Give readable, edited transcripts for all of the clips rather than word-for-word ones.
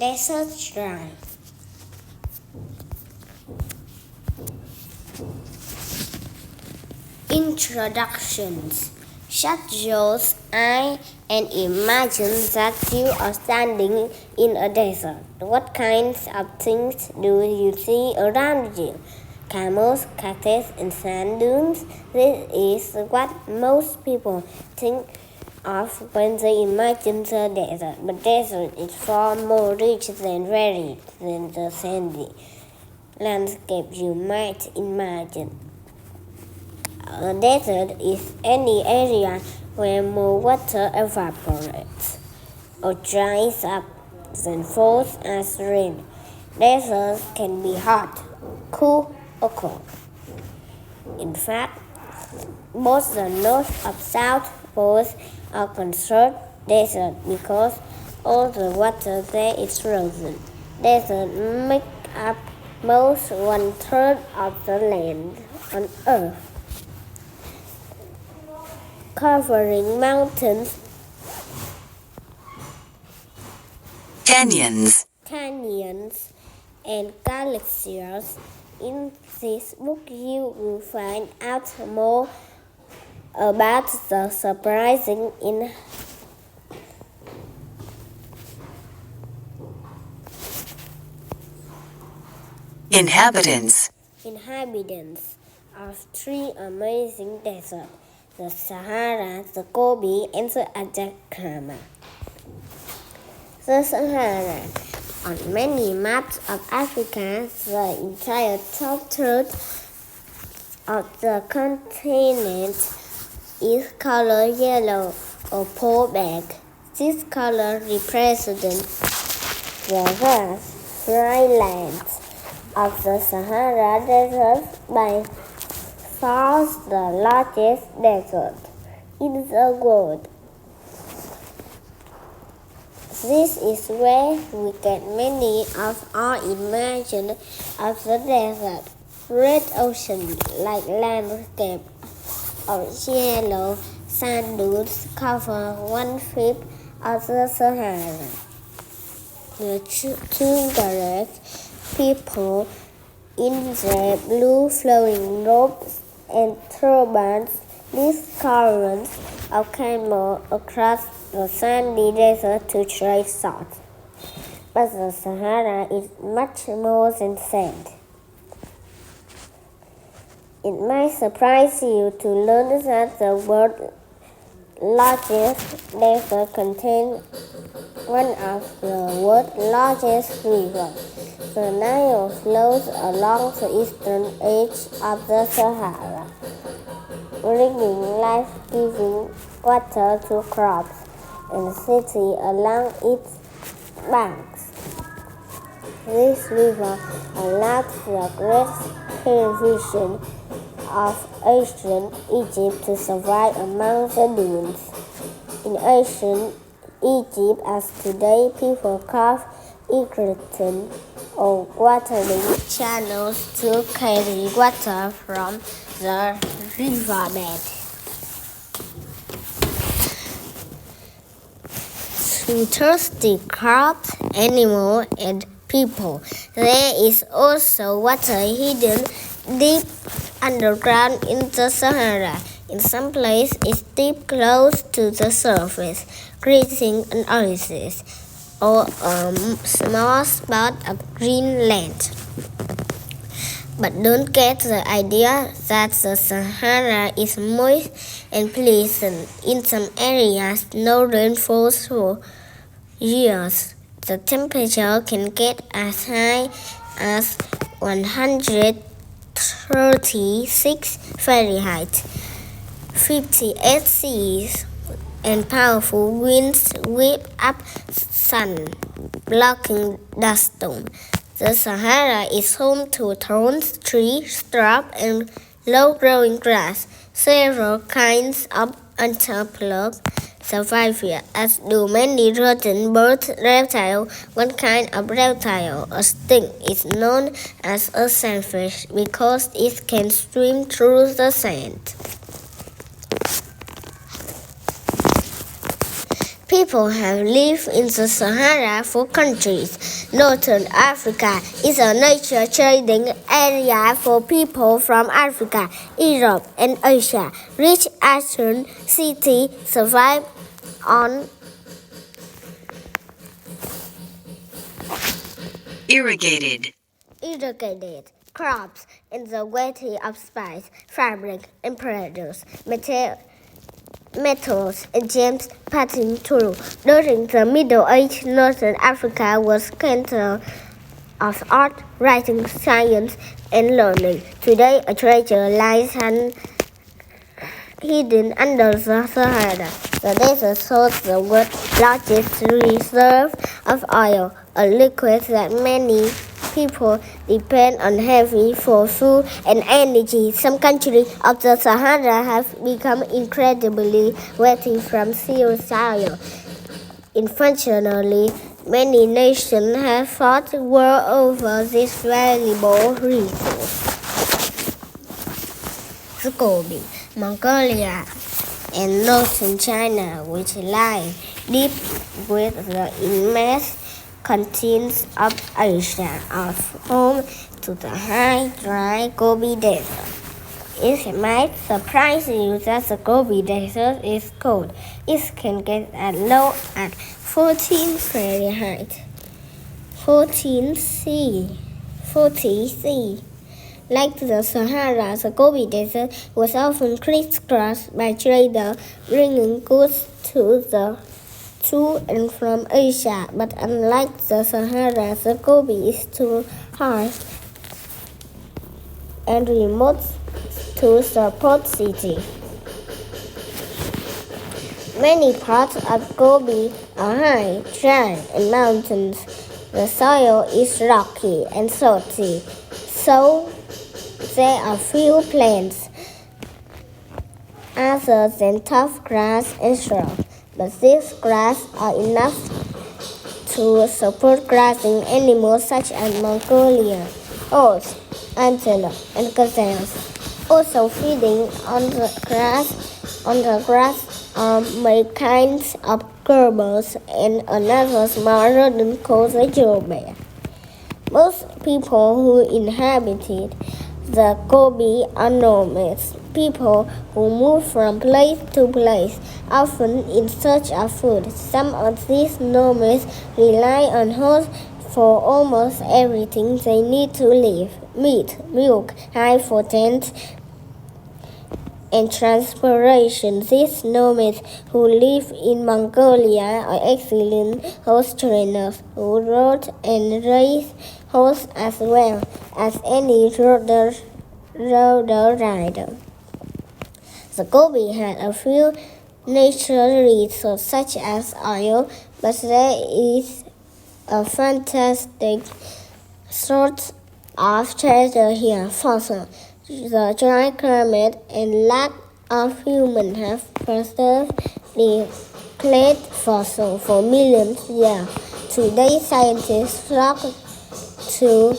Desert dry. Introductions. Shut your eyes and imagine that you are standing in a desert. What kinds of things do you see around you? Camels, cactus, and sand dunes. This is what most people think of when they imagine the desert. But desert is far more rich and varied than the sandy landscape you might imagine. A desert is any area where more water evaporates or dries up than falls as rain. Deserts can be hot, cool, or cold. In fact, both the North and South poles are considered desert because all the water there is frozen. Deserts make up most 1/3 of the land on Earth, covering mountains, canyons, and glaciers. In this book, you will find out more about the surprising inhabitants of three amazing deserts: the Sahara, the Gobi, and the Atacama. The Sahara. On many maps of Africa, the entire top third of the continent is colored yellow or pale black. This color represents the vast dry lands of the Sahara Desert, by far the largest desert in the world. This is where we get many of our images of the desert. Red ocean like landscape of yellow sand dunes cover 1/5 of the Sahara. The Tuareg people in their blue flowing robes and turbans lead caravans of camels across the sandy desert to trade salt. But the Sahara is much more than sand. It might surprise you to learn that the world's largest desert contains one of the world's largest rivers. The Nile flows along the eastern edge of the Sahara, bringing life-giving water to crops and cities along its banks. This river allows the great civilization of ancient Egypt to survive among the dunes. In ancient Egypt, as today, people carve irrigating or watering channels to carry water from the riverbed to thirsty crops, animals, and people. There is also water hidden deep underground in the Sahara. In some places, it's deep close to the surface, creating an oasis or a small spot of green land. But don't get the idea that the Sahara is moist and pleasant. In some areas, no rain falls for years. The temperature can get as high as 136 Fahrenheit, 58 Celsius, and powerful winds whip up sun, blocking dust storms. The Sahara is home to thorns, trees, shrubs, and low-growing grass. Several kinds of antelopes survive here, as do many rodent birds, reptiles. One kind of reptile, a snake, is known as a sandfish because it can swim through the sand. People have lived in the Sahara for centuries. Northern Africa is a major trading area for people from Africa, Europe, and Asia. Rich Asian cities survive on irrigated crops and the variety of spice, fabric, and produce, metals, and gems passing through. During the Middle Ages, Northern Africa was center of art, writing, science, and learning. Today, a treasure lies hidden under the Sahara. The desert holds the world's largest reserve of oil, a liquid that many people depend on heavily for food and energy. Some countries of the Sahara have become incredibly wealthy from soil. Unfortunately, many nations have fought war over this valuable resource. The Gobi, Mongolia, and northern China, which lie deep with the immense continents of Asia, are home to the high, dry Gobi Desert. It might surprise you that the Gobi Desert is cold. It can get as low as 14 Fahrenheit, 40 C. Like the Sahara, the Gobi Desert was often crisscrossed by traders bringing goods to and from Asia. But unlike the Sahara, the Gobi is too harsh and remote to support cities. Many parts of Gobi are high, dry, and mountains. The soil is rocky and salty, so there are few plants other than tough grass and shrubs, but these grass are enough to support grazing animals such as Mongolian oats, antelope, and gazelles. Also feeding on the grass are many kinds of gerbils and another small rodent called the jewelbear. Most people who inhabited the Gobi are nomads, people who move from place to place, often in search of food. Some of these nomads rely on horses for almost everything they need to live: meat, milk, hide for tents, and transportation. These nomads who live in Mongolia are excellent horse trainers who rode and race horses as well as any road rider. The Gobi had a few natural resources such as oil, but there is a fantastic source of treasure here: fossil. The dry climate and lack of humans have preserved the clay fossil for millions of years. Today, scientists flock to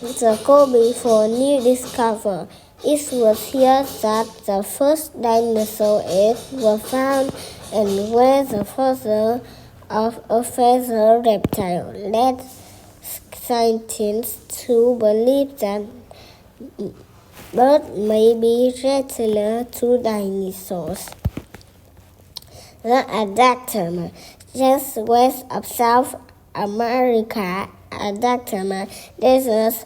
the Gobi for new discovery. It was here that the first dinosaur eggs were found and where the fossil of a feathered reptile led scientists to believe that birds may be similar to dinosaurs. The Atacama, just west of South America, Atacama Desert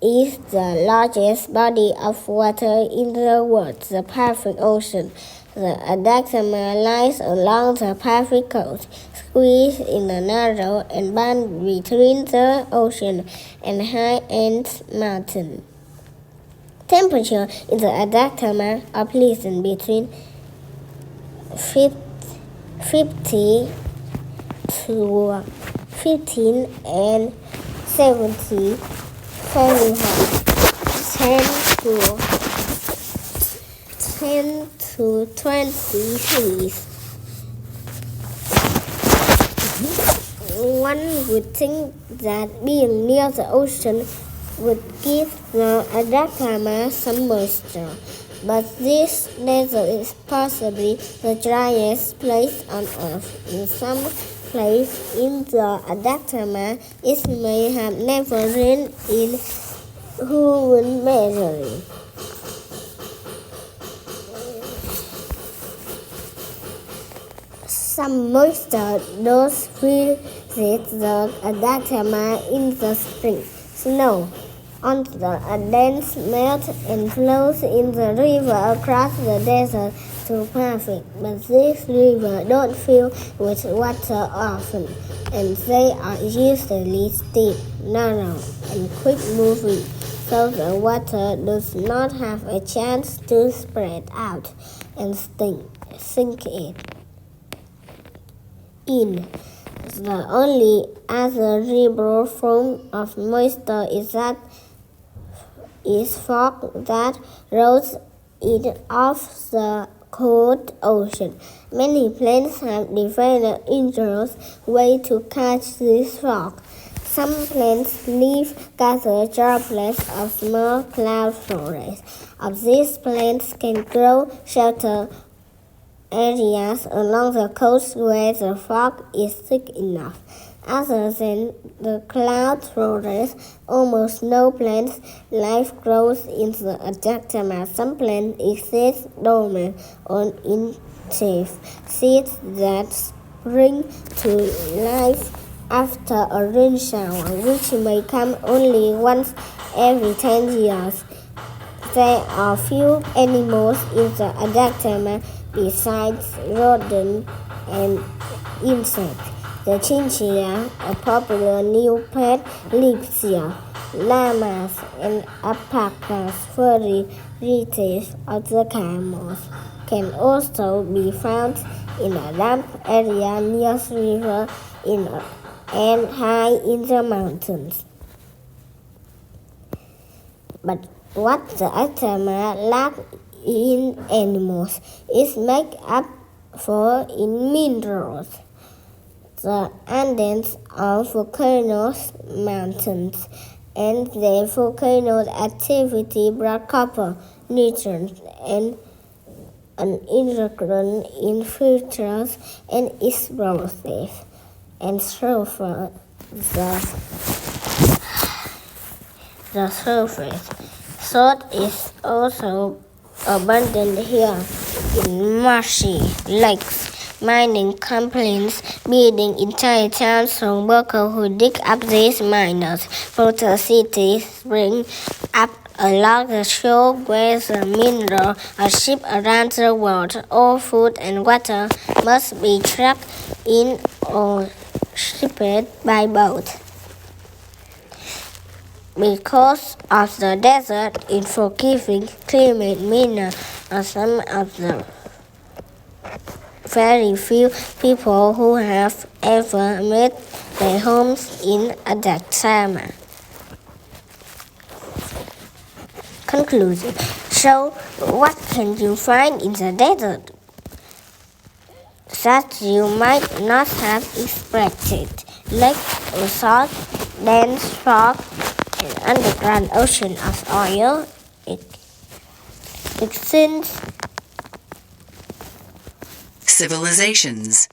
is the largest body of water in the world, the Pacific Ocean. The Atacama lies along the Pacific coast, squeezed in a narrow and band between the ocean and high Andes Mountain. Temperature in the Atacama are pleasant between 50 to 15 and 70 Fahrenheit, 10 to 20 degrees. One would think that being near the ocean would give the Atacama some moisture, But this desert is possibly the driest place on Earth. In some place in the Atacama, it may have never rained in human memory. Some moisture does visit the Atacama in the spring. Snow on the Andes melts and flows in the river across the desert to Pacific, but these rivers don't fill with water often, and they are usually steep, narrow, and quick-moving, so the water does not have a chance to spread out and sink in. The only other real form of moisture is fog that rolls in off the cold ocean. Many planes have developed ingenious ways to catch this fog. Some planes gather droplets of small cloud flores. Of these planes can grow shelter areas along the coast where the fog is thick enough. Other than the cloud flores, almost no plant life grows in the Atacama. Some plants exist dormant on inactive seeds that spring to life after a rain shower, which may come only once every 10 years. There are few animals in the Atacama besides rodents and insects. The chinchilla, a popular new pet, lives here. Llamas and alpacas, furry relatives of the camels, can also be found in a damp area near the river and high in the mountains. But what the Atacama lacks in animals is made up for in minerals. The Andes are volcanoes mountains, and their volcanic activity brought copper, nutrients, and an ingredient in filters and explosives, and sulfur the surface. Salt is also abundant here in marshy lakes. Mining companies building entire towns of workers who dig up these miners. Water cities spring up along the shore where the minerals are shipped around the world. All food and water must be trucked in or shipped by boat. Because of the desert unforgiving climate, miners are some of the very few people who have ever made their homes in Atacama. Conclusion. So, what can you find in the desert that you might not have expected? Lake, resort, dense fog, an underground ocean of oil, extinct Civilizations.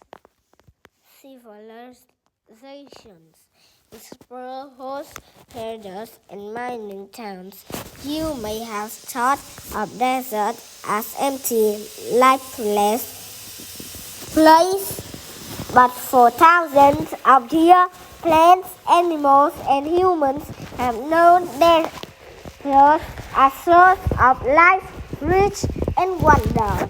Explore horse herders and mining towns. You may have thought of desert as empty, lifeless place, but for thousands of years, plants, animals, and humans have known desert as source of life, rich, and wonder.